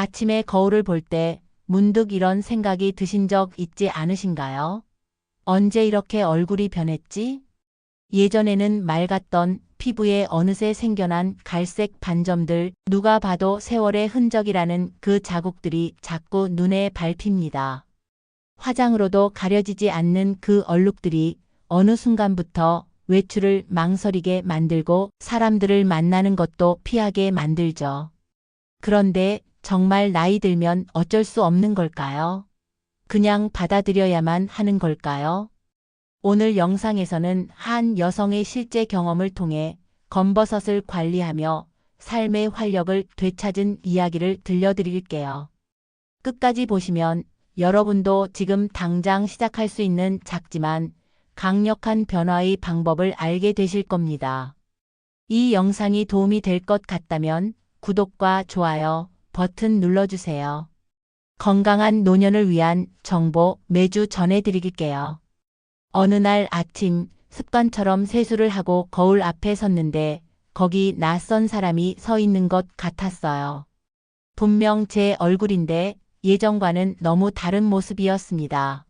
아침에 거울을 볼 때 문득 이런 생각이 드신 적 있지 않으신가요? 언제 이렇게 얼굴이 변했지? 예전에는 맑았던 피부에 어느새 생겨난 갈색 반점들, 누가 봐도 세월의 흔적이라는 그 자국들이 자꾸 눈에 밟힙니다. 화장으로도 가려지지 않는 그 얼룩들이 어느 순간부터 외출을 망설이게 만들고 사람들을 만나는 것도 피하게 만들죠. 그런데 정말 나이 들면 어쩔 수 없는 걸까요? 그냥 받아들여야만 하는 걸까요? 오늘 영상에서는 한 여성의 실제 경험을 통해 검버섯을 관리하며 삶의 활력을 되찾은 이야기를 들려드릴게요. 끝까지 보시면 여러분도 지금 당장 시작할 수 있는 작지만 강력한 변화의 방법을 알게 되실 겁니다. 이 영상이 도움이 될 것 같다면 구독과 좋아요 버튼 눌러주세요. 건강한 노년을 위한 정보 매주 전해드릴게요. 어느 날 아침 습관처럼 세수를 하고 거울 앞에 섰는데 거기 낯선 사람이 서 있는 것 같았어요. 분명 제 얼굴인데 예전과는 너무 다른 모습이었습니다.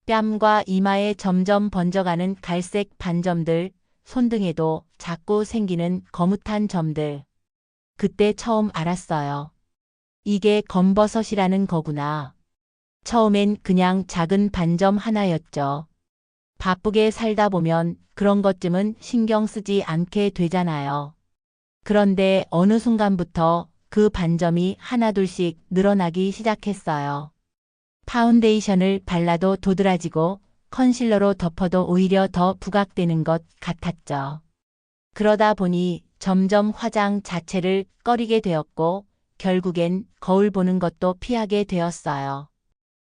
뺨과 이마에 점점 번져가는 갈색 반점들, 손등에도 자꾸 생기는 거뭇한 점들. 그때 처음 알았어요. 이게 검버섯이라는 거구나. 처음엔 그냥 작은 반점 하나였죠. 바쁘게 살다 보면 그런 것쯤은 신경 쓰지 않게 되잖아요. 그런데 어느 순간부터 그 반점이 하나둘씩 늘어나기 시작했어요. 파운데이션을 발라도 도드라지고 컨실러로 덮어도 오히려 더 부각되는 것 같았죠. 그러다 보니 점점 화장 자체를 꺼리게 되었고 결국엔 거울 보는 것도 피하게 되었어요.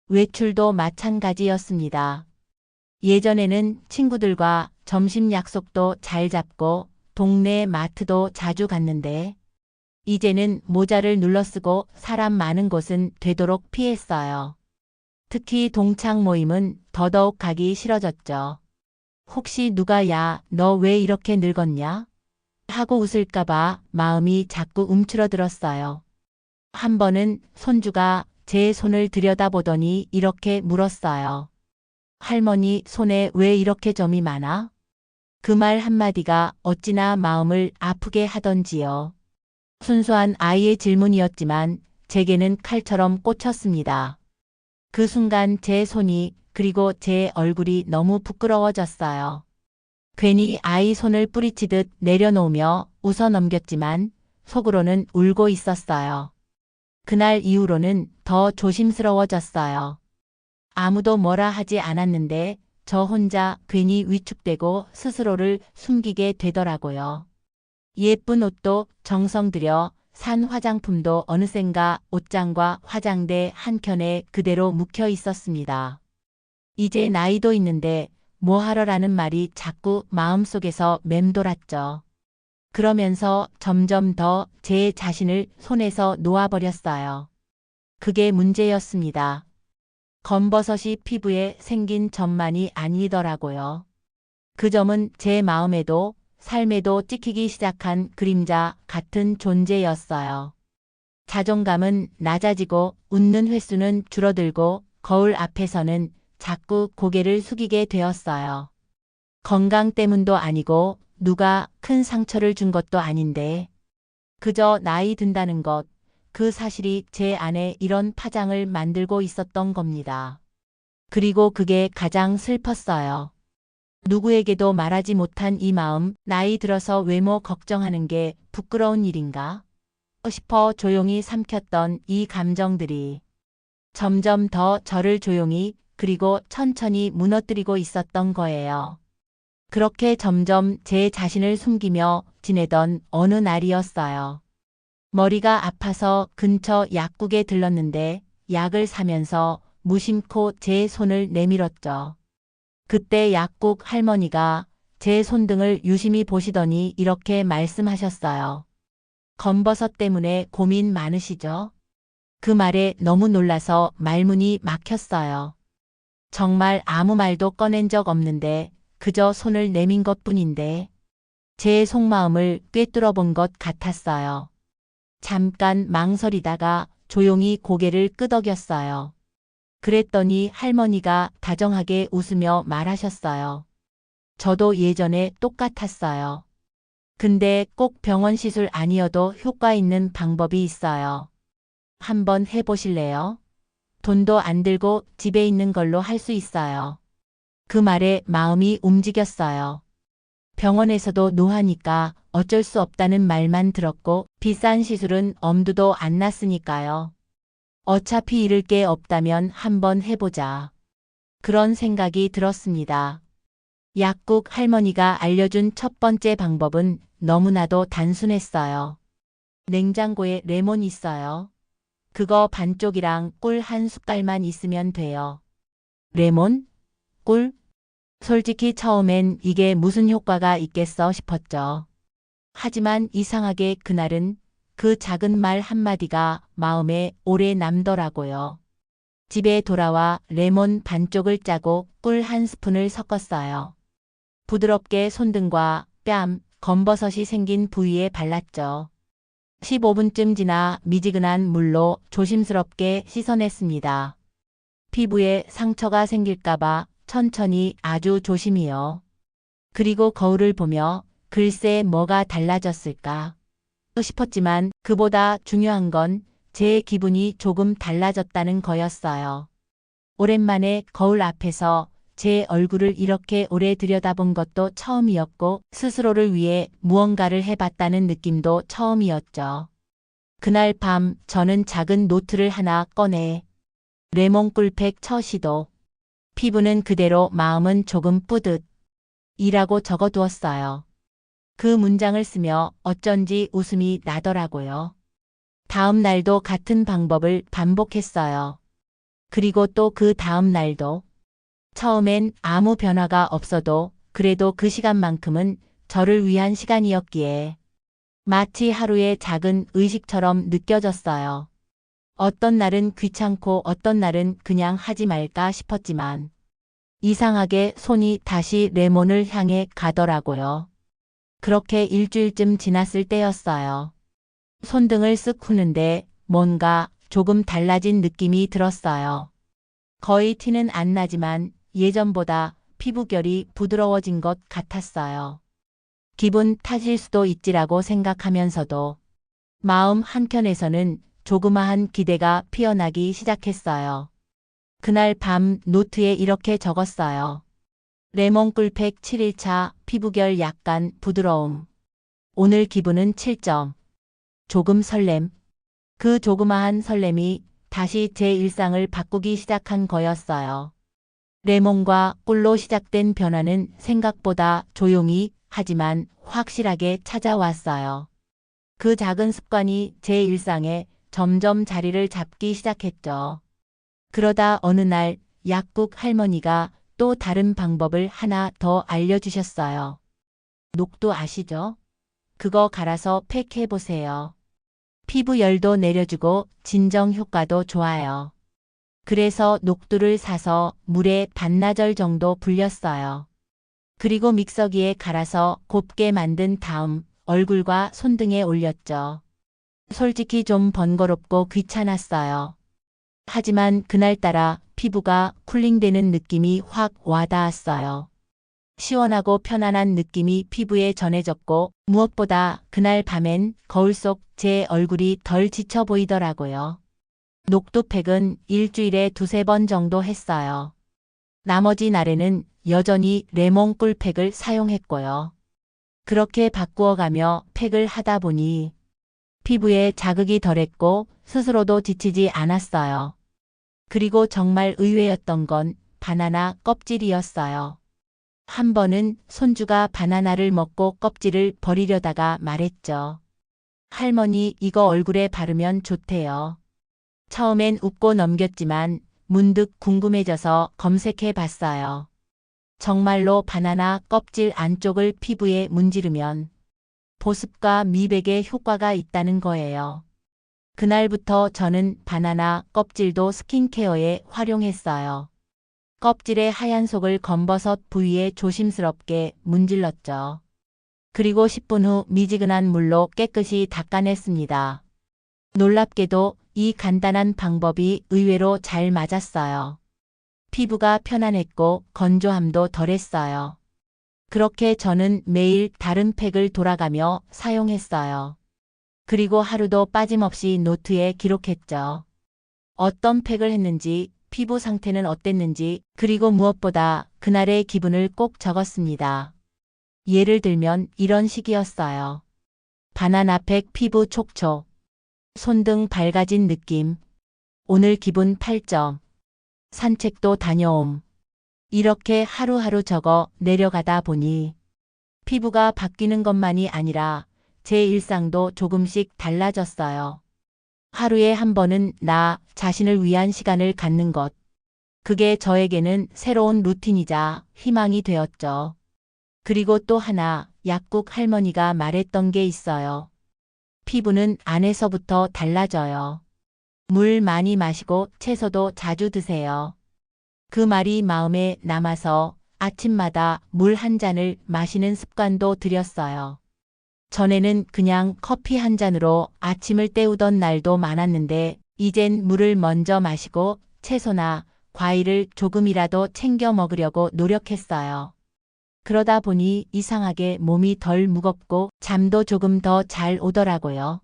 외출도 마찬가지였습니다. 예전에는 친구들과 점심 약속도 잘 잡고 동네 마트도 자주 갔는데 이제는 모자를 눌러쓰고 사람 많은 곳은 되도록 피했어요. 특히 동창 모임은 더더욱 가기 싫어졌죠. 혹시 누가 야, 너 왜 이렇게 늙었냐? 하고 웃을까봐 마음이 자꾸 움츠러들었어요. 한 번은 손주가 제 손을 들여다보더니 이렇게 물었어요. 할머니 손에 왜 이렇게 점이 많아? 그 말 한마디가 어찌나 마음을 아프게 하던지요. 순수한 아이의 질문이었지만 제게는 칼처럼 꽂혔습니다. 그 순간 제 손이 그리고 제 얼굴이 너무 부끄러워졌어요. 괜히 아이 손을 뿌리치듯 내려놓으며 웃어 넘겼지만 속으로는 울고 있었어요. 그날 이후로는 더 조심스러워졌어요. 아무도 뭐라 하지 않았는데 저 혼자 괜히 위축되고 스스로를 숨기게 되더라고요. 예쁜 옷도 정성 들여 산 화장품도 어느샌가 옷장과 화장대 한켠에 그대로 묵혀 있었습니다. 이제 나이도 있는데 뭐 하러라는 말이 자꾸 마음속에서 맴돌았죠. 그러면서 점점 더 제 자신을 손에서 놓아버렸어요. 그게 문제였습니다. 검버섯이 피부에 생긴 점만이 아니더라고요. 그 점은 제 마음에도 삶에도 찍히기 시작한 그림자 같은 존재였어요. 자존감은 낮아지고 웃는 횟수는 줄어들고 거울 앞에서는 자꾸 고개를 숙이게 되었어요. 건강 때문도 아니고 누가 큰 상처를 준 것도 아닌데 그저 나이 든다는 것, 그 사실이 제 안에 이런 파장을 만들고 있었던 겁니다. 그리고 그게 가장 슬펐어요. 누구에게도 말하지 못한 이 마음, 나이 들어서 외모 걱정하는 게 부끄러운 일인가? 싶어 조용히 삼켰던 이 감정들이 점점 더 저를 조용히 그리고 천천히 무너뜨리고 있었던 거예요. 그렇게 점점 제 자신을 숨기며 지내던 어느 날이었어요. 머리가 아파서 근처 약국에 들렀는데 약을 사면서 무심코 제 손을 내밀었죠. 그때 약국 할머니가 제 손등을 유심히 보시더니 이렇게 말씀하셨어요. 검버섯 때문에 고민 많으시죠? 그 말에 너무 놀라서 말문이 막혔어요. 정말 아무 말도 꺼낸 적 없는데 그저 손을 내민 것뿐인데 제 속마음을 꿰뚫어 본 것 같았어요. 잠깐 망설이다가 조용히 고개를 끄덕였어요. 그랬더니 할머니가 다정하게 웃으며 말하셨어요. 저도 예전에 똑같았어요. 근데 꼭 병원 시술 아니어도 효과 있는 방법이 있어요. 한번 해보실래요? 돈도 안 들고 집에 있는 걸로 할 수 있어요. 그 말에 마음이 움직였어요. 병원에서도 노하니까 어쩔 수 없다는 말만 들었고 비싼 시술은 엄두도 안 났으니까요. 어차피 잃을 게 없다면 한번 해보자. 그런 생각이 들었습니다. 약국 할머니가 알려준 첫 번째 방법은 너무나도 단순했어요. 냉장고에 레몬 있어요. 그거 반쪽이랑 꿀 한 숟갈만 있으면 돼요. 레몬? 꿀? 솔직히 처음엔 이게 무슨 효과가 있겠어 싶었죠. 하지만 이상하게 그날은 그 작은 말 한마디가 마음에 오래 남더라고요. 집에 돌아와 레몬 반쪽을 짜고 꿀 한 스푼을 섞었어요. 부드럽게 손등과 뺨, 검버섯이 생긴 부위에 발랐죠. 15분쯤 지나 미지근한 물로 조심스럽게 씻어냈습니다. 피부에 상처가 생길까봐 천천히 아주 조심히요. 그리고 거울을 보며 글쎄 뭐가 달라졌을까 싶었지만 그보다 중요한 건 제 기분이 조금 달라졌다는 거였어요. 오랜만에 거울 앞에서 제 얼굴을 이렇게 오래 들여다본 것도 처음이었고 스스로를 위해 무언가를 해봤다는 느낌도 처음이었죠. 그날 밤 저는 작은 노트를 하나 꺼내 레몬 꿀팩 첫 시도. 피부는 그대로 마음은 조금 뿌듯. 이라고 적어두었어요. 그 문장을 쓰며 어쩐지 웃음이 나더라고요. 다음 날도 같은 방법을 반복했어요. 그리고 또 그 다음 날도. 처음엔 아무 변화가 없어도 그래도 그 시간만큼은 저를 위한 시간이었기에 마치 하루의 작은 의식처럼 느껴졌어요. 어떤 날은 귀찮고 어떤 날은 그냥 하지 말까 싶었지만 이상하게 손이 다시 레몬을 향해 가더라고요. 그렇게 일주일쯤 지났을 때였어요. 손등을 쓱 후는데 뭔가 조금 달라진 느낌이 들었어요. 거의 티는 안 나지만 예전보다 피부결이 부드러워진 것 같았어요. 기분 탓일 수도 있지라고 생각하면서도 마음 한켠에서는 조그마한 기대가 피어나기 시작했어요. 그날 밤 노트에 이렇게 적었어요. 레몬 꿀팩 7일차 피부결 약간 부드러움. 오늘 기분은 7점. 조금 설렘. 그 조그마한 설렘이 다시 제 일상을 바꾸기 시작한 거였어요. 레몬과 꿀로 시작된 변화는 생각보다 조용히 하지만 확실하게 찾아왔어요. 그 작은 습관이 제 일상에 점점 자리를 잡기 시작했죠. 그러다 어느 날 약국 할머니가 또 다른 방법을 하나 더 알려주셨어요. 녹두 아시죠? 그거 갈아서 팩해보세요. 피부 열도 내려주고 진정 효과도 좋아요. 그래서 녹두를 사서 물에 반나절 정도 불렸어요. 그리고 믹서기에 갈아서 곱게 만든 다음 얼굴과 손등에 올렸죠. 솔직히 좀 번거롭고 귀찮았어요. 하지만 그날따라 피부가 쿨링되는 느낌이 확 와닿았어요. 시원하고 편안한 느낌이 피부에 전해졌고 무엇보다 그날 밤엔 거울 속 제 얼굴이 덜 지쳐 보이더라고요. 녹두팩은 일주일에 2~3번 정도 했어요. 나머지 날에는 여전히 레몬 꿀팩을 사용했고요. 그렇게 바꾸어가며 팩을 하다 보니 피부에 자극이 덜했고 스스로도 지치지 않았어요. 그리고 정말 의외였던 건 바나나 껍질이었어요. 한 번은 손주가 바나나를 먹고 껍질을 버리려다가 말했죠. 할머니 이거 얼굴에 바르면 좋대요. 처음엔 웃고 넘겼지만 문득 궁금해져서 검색해 봤어요. 정말로 바나나 껍질 안쪽을 피부에 문지르면 보습과 미백에 효과가 있다는 거예요. 그날부터 저는 바나나 껍질도 스킨케어에 활용했어요. 껍질의 하얀 속을 검버섯 부위에 조심스럽게 문질렀죠. 그리고 10분 후 미지근한 물로 깨끗이 닦아냈습니다. 놀랍게도 이 간단한 방법이 의외로 잘 맞았어요. 피부가 편안했고 건조함도 덜했어요. 그렇게 저는 매일 다른 팩을 돌아가며 사용했어요. 그리고 하루도 빠짐없이 노트에 기록했죠. 어떤 팩을 했는지, 피부 상태는 어땠는지, 그리고 무엇보다 그날의 기분을 꼭 적었습니다. 예를 들면 이런 식이었어요. 바나나팩 피부 촉촉. 손등 밝아진 느낌. 오늘 기분 8점. 산책도 다녀옴. 이렇게 하루하루 적어 내려가다 보니 피부가 바뀌는 것만이 아니라 제 일상도 조금씩 달라졌어요. 하루에 한 번은 나 자신을 위한 시간을 갖는 것. 그게 저에게는 새로운 루틴이자 희망이 되었죠. 그리고 또 하나, 약국 할머니가 말했던 게 있어요. 피부는 안에서부터 달라져요. 물 많이 마시고 채소도 자주 드세요. 그 말이 마음에 남아서 아침마다 물 한 잔을 마시는 습관도 들였어요. 전에는 그냥 커피 한 잔으로 아침을 때우던 날도 많았는데 이젠 물을 먼저 마시고 채소나 과일을 조금이라도 챙겨 먹으려고 노력했어요. 그러다 보니 이상하게 몸이 덜 무겁고 잠도 조금 더 잘 오더라고요.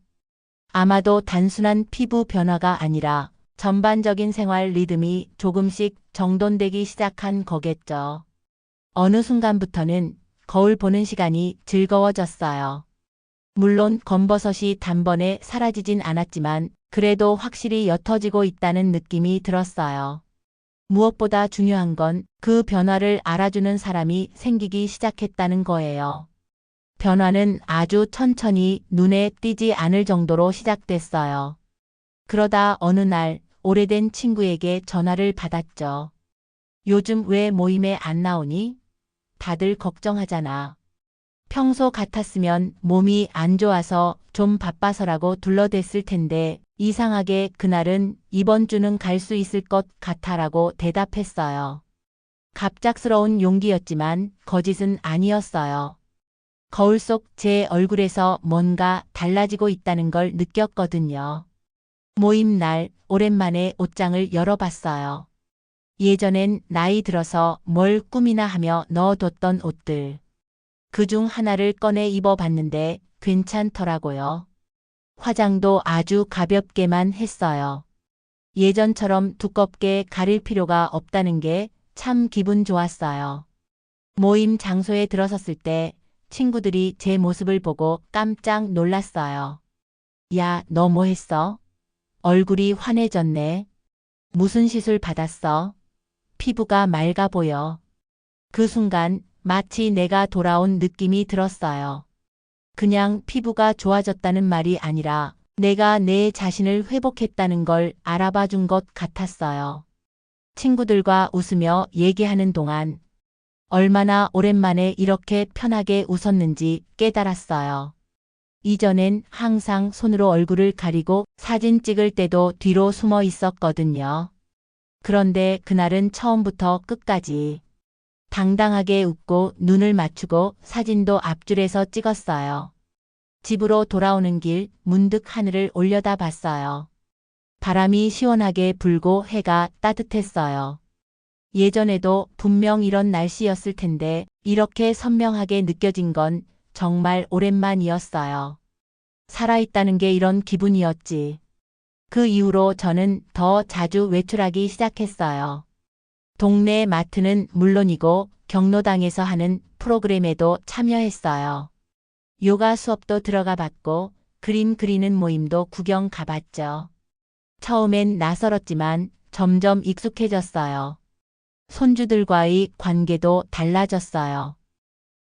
아마도 단순한 피부 변화가 아니라 전반적인 생활 리듬이 조금씩 정돈되기 시작한 거겠죠. 어느 순간부터는 거울 보는 시간이 즐거워졌어요. 물론 검버섯이 단번에 사라지진 않았지만 그래도 확실히 옅어지고 있다는 느낌이 들었어요. 무엇보다 중요한 건 그 변화를 알아주는 사람이 생기기 시작했다는 거예요. 변화는 아주 천천히 눈에 띄지 않을 정도로 시작됐어요. 그러다 어느 날 오래된 친구에게 전화를 받았죠. 요즘 왜 모임에 안 나오니? 다들 걱정하잖아. 평소 같았으면 몸이 안 좋아서 좀 바빠서라고 둘러댔을 텐데 이상하게 그날은 이번 주는 갈 수 있을 것 같아라고 대답했어요. 갑작스러운 용기였지만 거짓은 아니었어요. 거울 속 제 얼굴에서 뭔가 달라지고 있다는 걸 느꼈거든요. 모임 날 오랜만에 옷장을 열어봤어요. 예전엔 나이 들어서 뭘 꾸미나 하며 넣어뒀던 옷들. 그중 하나를 꺼내 입어봤는데 괜찮더라고요. 화장도 아주 가볍게만 했어요. 예전처럼 두껍게 가릴 필요가 없다는 게 참 기분 좋았어요. 모임 장소에 들어섰을 때 친구들이 제 모습을 보고 깜짝 놀랐어요. 야, 너 뭐 했어? 얼굴이 환해졌네. 무슨 시술 받았어? 피부가 맑아 보여. 그 순간 마치 내가 돌아온 느낌이 들었어요. 그냥 피부가 좋아졌다는 말이 아니라 내가 내 자신을 회복했다는 걸 알아봐 준 것 같았어요. 친구들과 웃으며 얘기하는 동안 얼마나 오랜만에 이렇게 편하게 웃었는지 깨달았어요. 이전엔 항상 손으로 얼굴을 가리고 사진 찍을 때도 뒤로 숨어 있었거든요. 그런데 그날은 처음부터 끝까지 당당하게 웃고 눈을 맞추고 사진도 앞줄에서 찍었어요. 집으로 돌아오는 길 문득 하늘을 올려다 봤어요. 바람이 시원하게 불고 해가 따뜻했어요. 예전에도 분명 이런 날씨였을 텐데 이렇게 선명하게 느껴진 건 정말 오랜만이었어요. 살아있다는 게 이런 기분이었지. 그 이후로 저는 더 자주 외출하기 시작했어요. 동네 마트는 물론이고 경로당에서 하는 프로그램에도 참여했어요. 요가 수업도 들어가 봤고 그림 그리는 모임도 구경 가봤죠. 처음엔 낯설었지만 점점 익숙해졌어요. 손주들과의 관계도 달라졌어요.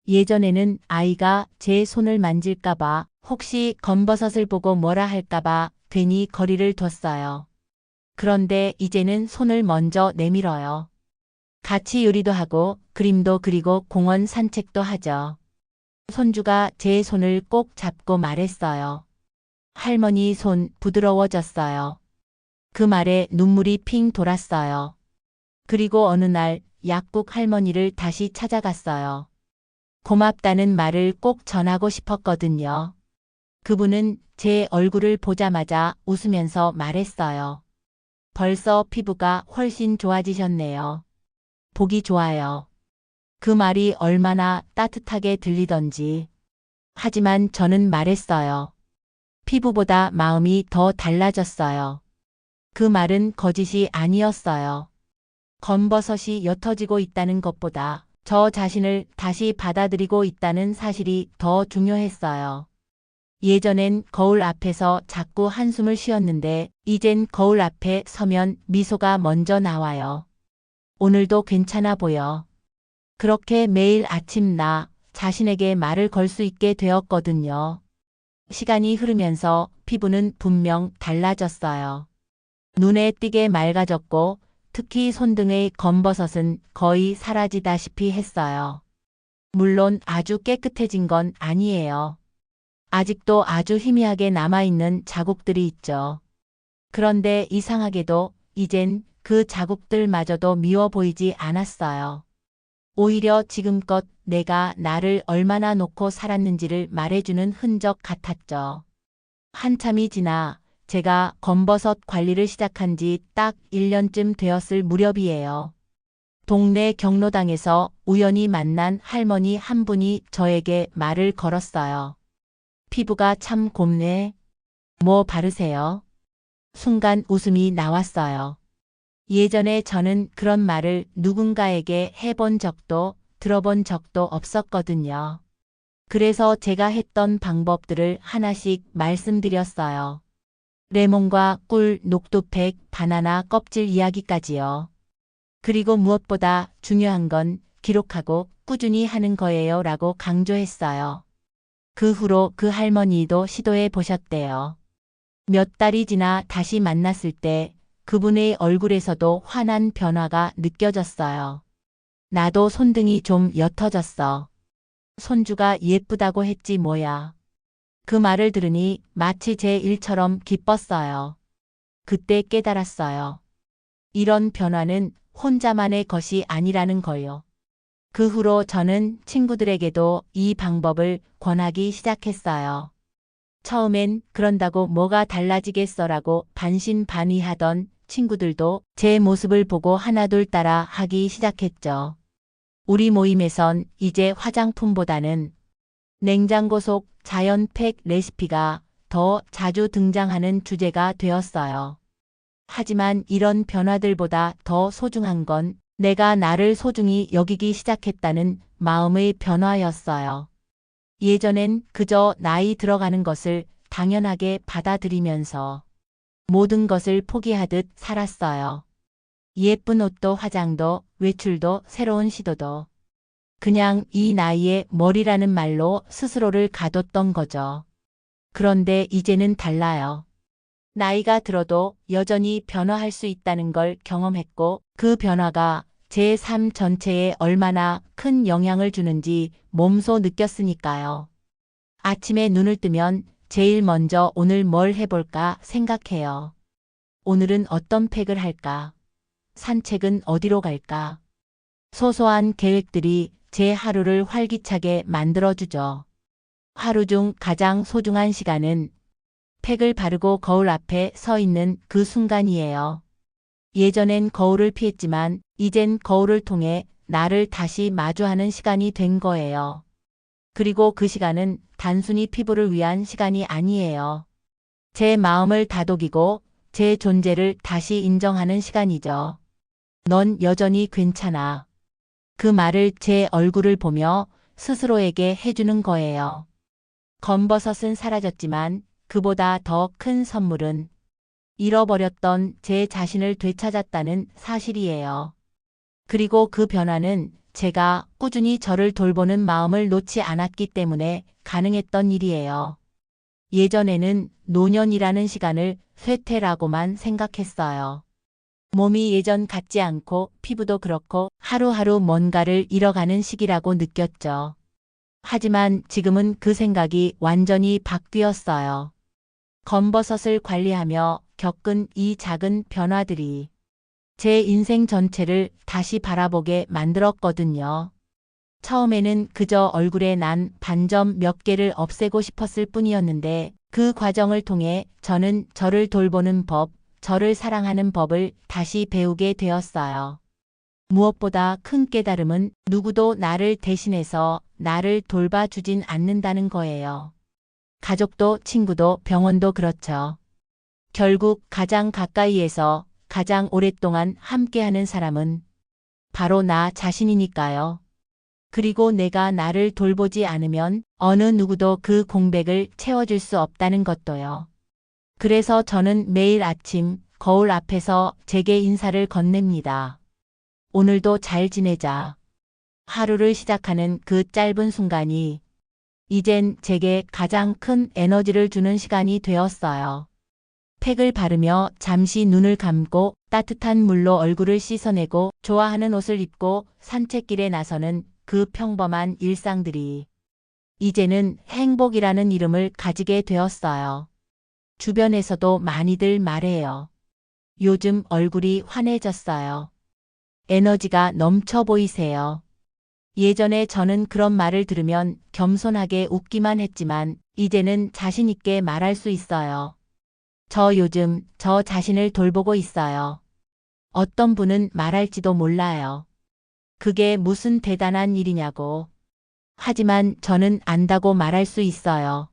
예전에는 아이가 제 손을 만질까봐 혹시 검버섯을 보고 뭐라 할까봐 괜히 거리를 뒀어요. 그런데 이제는 손을 먼저 내밀어요. 같이 요리도 하고 그림도 그리고 공원 산책도 하죠. 손주가 제 손을 꼭 잡고 말했어요. 할머니 손 부드러워졌어요. 그 말에 눈물이 핑 돌았어요. 그리고 어느 날 약국 할머니를 다시 찾아갔어요. 고맙다는 말을 꼭 전하고 싶었거든요. 그분은 제 얼굴을 보자마자 웃으면서 말했어요. 벌써 피부가 훨씬 좋아지셨네요. 보기 좋아요. 그 말이 얼마나 따뜻하게 들리던지. 하지만 저는 말했어요. 피부보다 마음이 더 달라졌어요. 그 말은 거짓이 아니었어요. 검버섯이 옅어지고 있다는 것보다 저 자신을 다시 받아들이고 있다는 사실이 더 중요했어요. 예전엔 거울 앞에서 자꾸 한숨을 쉬었는데 이젠 거울 앞에 서면 미소가 먼저 나와요. 오늘도 괜찮아 보여. 그렇게 매일 아침 나 자신에게 말을 걸 수 있게 되었거든요. 시간이 흐르면서 피부는 분명 달라졌어요. 눈에 띄게 맑아졌고 특히 손등의 검버섯은 거의 사라지다시피 했어요. 물론 아주 깨끗해진 건 아니에요. 아직도 아주 희미하게 남아있는 자국들이 있죠. 그런데 이상하게도 이젠 그 자국들마저도 미워 보이지 않았어요. 오히려 지금껏 내가 나를 얼마나 놓고 살았는지를 말해주는 흔적 같았죠. 한참이 지나 제가 검버섯 관리를 시작한 지 딱 1년쯤 되었을 무렵이에요. 동네 경로당에서 우연히 만난 할머니 한 분이 저에게 말을 걸었어요. 피부가 참 곱네. 뭐 바르세요? 순간 웃음이 나왔어요. 예전에 저는 그런 말을 누군가에게 해본 적도 들어본 적도 없었거든요. 그래서 제가 했던 방법들을 하나씩 말씀드렸어요. 레몬과 꿀, 녹두팩, 바나나 껍질 이야기까지요. 그리고 무엇보다 중요한 건 기록하고 꾸준히 하는 거예요 라고 강조했어요. 그 후로 그 할머니도 시도해 보셨대요. 몇 달이 지나 다시 만났을 때 그분의 얼굴에서도 환한 변화가 느껴졌어요. 나도 손등이 좀 옅어졌어. 손주가 예쁘다고 했지 뭐야. 그 말을 들으니 마치 제 일처럼 기뻤어요. 그때 깨달았어요. 이런 변화는 혼자만의 것이 아니라는 거요. 그 후로 저는 친구들에게도 이 방법을 권하기 시작했어요. 처음엔 그런다고 뭐가 달라지겠어라고 반신반의하던 친구들도 제 모습을 보고 하나둘 따라 하기 시작했죠. 우리 모임에선 이제 화장품보다는 냉장고 속 자연팩 레시피가 더 자주 등장하는 주제가 되었어요. 하지만 이런 변화들보다 더 소중한 건 내가 나를 소중히 여기기 시작했다는 마음의 변화였어요. 예전엔 그저 나이 들어가는 것을 당연하게 받아들이면서 모든 것을 포기하듯 살았어요. 예쁜 옷도 화장도 외출도 새로운 시도도 그냥 이 나이에 머리라는 말로 스스로를 가뒀던 거죠. 그런데 이제는 달라요. 나이가 들어도 여전히 변화할 수 있다는 걸 경험했고 그 변화가 제 삶 전체에 얼마나 큰 영향을 주는지 몸소 느꼈으니까요. 아침에 눈을 뜨면 제일 먼저 오늘 뭘 해볼까 생각해요. 오늘은 어떤 팩을 할까? 산책은 어디로 갈까? 소소한 계획들이 제 하루를 활기차게 만들어주죠. 하루 중 가장 소중한 시간은 팩을 바르고 거울 앞에 서 있는 그 순간이에요. 예전엔 거울을 피했지만 이젠 거울을 통해 나를 다시 마주하는 시간이 된 거예요. 그리고 그 시간은 단순히 피부를 위한 시간이 아니에요. 제 마음을 다독이고 제 존재를 다시 인정하는 시간이죠. 넌 여전히 괜찮아. 그 말을 제 얼굴을 보며 스스로에게 해주는 거예요. 검버섯은 사라졌지만 그보다 더 큰 선물은 잃어버렸던 제 자신을 되찾았다는 사실이에요. 그리고 그 변화는 제가 꾸준히 저를 돌보는 마음을 놓지 않았기 때문에 가능했던 일이에요. 예전에는 노년이라는 시간을 쇠퇴라고만 생각했어요. 몸이 예전 같지 않고 피부도 그렇고 하루하루 뭔가를 잃어가는 시기라고 느꼈죠. 하지만 지금은 그 생각이 완전히 바뀌었어요. 검버섯을 관리하며 겪은 이 작은 변화들이 제 인생 전체를 다시 바라보게 만들었거든요. 처음에는 그저 얼굴에 난 반점 몇 개를 없애고 싶었을 뿐이었는데 그 과정을 통해 저는 저를 돌보는 법, 저를 사랑하는 법을 다시 배우게 되었어요. 무엇보다 큰 깨달음은 누구도 나를 대신해서 나를 돌봐주진 않는다는 거예요. 가족도 친구도 병원도 그렇죠. 결국 가장 가까이에서 가장 오랫동안 함께하는 사람은 바로 나 자신이니까요. 그리고 내가 나를 돌보지 않으면 어느 누구도 그 공백을 채워줄 수 없다는 것도요. 그래서 저는 매일 아침 거울 앞에서 제게 인사를 건넵니다. 오늘도 잘 지내자. 하루를 시작하는 그 짧은 순간이 이젠 제게 가장 큰 에너지를 주는 시간이 되었어요. 팩을 바르며 잠시 눈을 감고 따뜻한 물로 얼굴을 씻어내고 좋아하는 옷을 입고 산책길에 나서는 그 평범한 일상들이 이제는 행복이라는 이름을 가지게 되었어요. 주변에서도 많이들 말해요. 요즘 얼굴이 환해졌어요. 에너지가 넘쳐 보이세요. 예전에 저는 그런 말을 들으면 겸손하게 웃기만 했지만 이제는 자신 있게 말할 수 있어요. 저 요즘 저 자신을 돌보고 있어요. 어떤 분은 말할지도 몰라요. 그게 무슨 대단한 일이냐고. 하지만 저는 안다고 말할 수 있어요.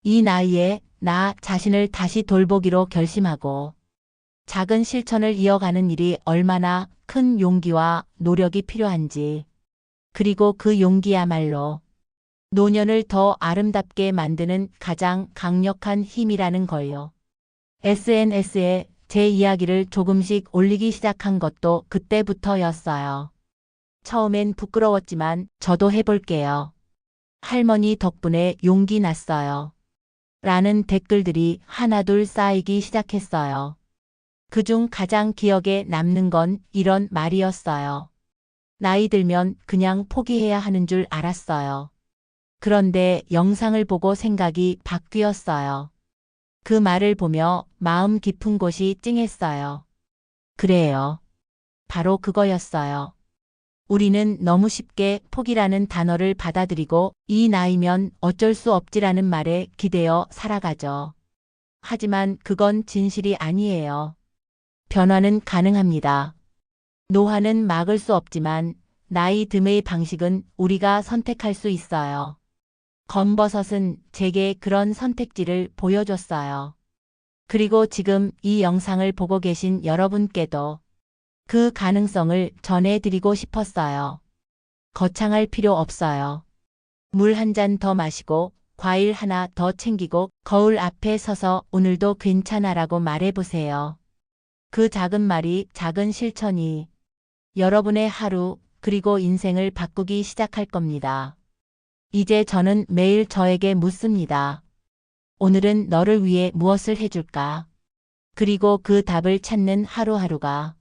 이 나이에 나 자신을 다시 돌보기로 결심하고 작은 실천을 이어가는 일이 얼마나 큰 용기와 노력이 필요한지, 그리고 그 용기야말로 노년을 더 아름답게 만드는 가장 강력한 힘이라는 걸요. SNS에 제 이야기를 조금씩 올리기 시작한 것도 그때부터였어요. 처음엔 부끄러웠지만 저도 해볼게요. 할머니 덕분에 용기 났어요. 라는 댓글들이 하나둘 쌓이기 시작했어요. 그중 가장 기억에 남는 건 이런 말이었어요. 나이 들면 그냥 포기해야 하는 줄 알았어요. 그런데 영상을 보고 생각이 바뀌었어요. 그 말을 보며 마음 깊은 곳이 찡했어요. 그래요. 바로 그거였어요. 우리는 너무 쉽게 포기라는 단어를 받아들이고 이 나이면 어쩔 수 없지라는 말에 기대어 살아가죠. 하지만 그건 진실이 아니에요. 변화는 가능합니다. 노화는 막을 수 없지만 나이 듦의 방식은 우리가 선택할 수 있어요. 검버섯은 제게 그런 선택지를 보여줬어요. 그리고 지금 이 영상을 보고 계신 여러분께도 그 가능성을 전해드리고 싶었어요. 거창할 필요 없어요. 물 한 잔 더 마시고 과일 하나 더 챙기고 거울 앞에 서서 오늘도 괜찮아라고 말해보세요. 그 작은 말이, 작은 실천이 여러분의 하루 그리고 인생을 바꾸기 시작할 겁니다. 이제 저는 매일 저에게 묻습니다. 오늘은 너를 위해 무엇을 해줄까? 그리고 그 답을 찾는 하루하루가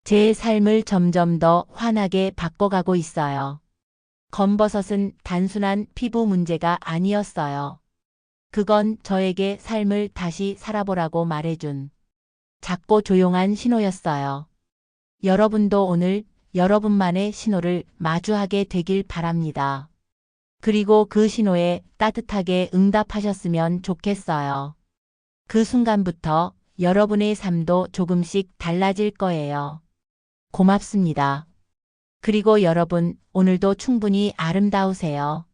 제 삶을 점점 더 환하게 바꿔가고 있어요. 검버섯은 단순한 피부 문제가 아니었어요. 그건 저에게 삶을 다시 살아보라고 말해준 작고 조용한 신호였어요. 여러분도 오늘 여러분만의 신호를 마주하게 되길 바랍니다. 그리고 그 신호에 따뜻하게 응답하셨으면 좋겠어요. 그 순간부터 여러분의 삶도 조금씩 달라질 거예요. 고맙습니다. 그리고 여러분, 오늘도 충분히 아름다우세요.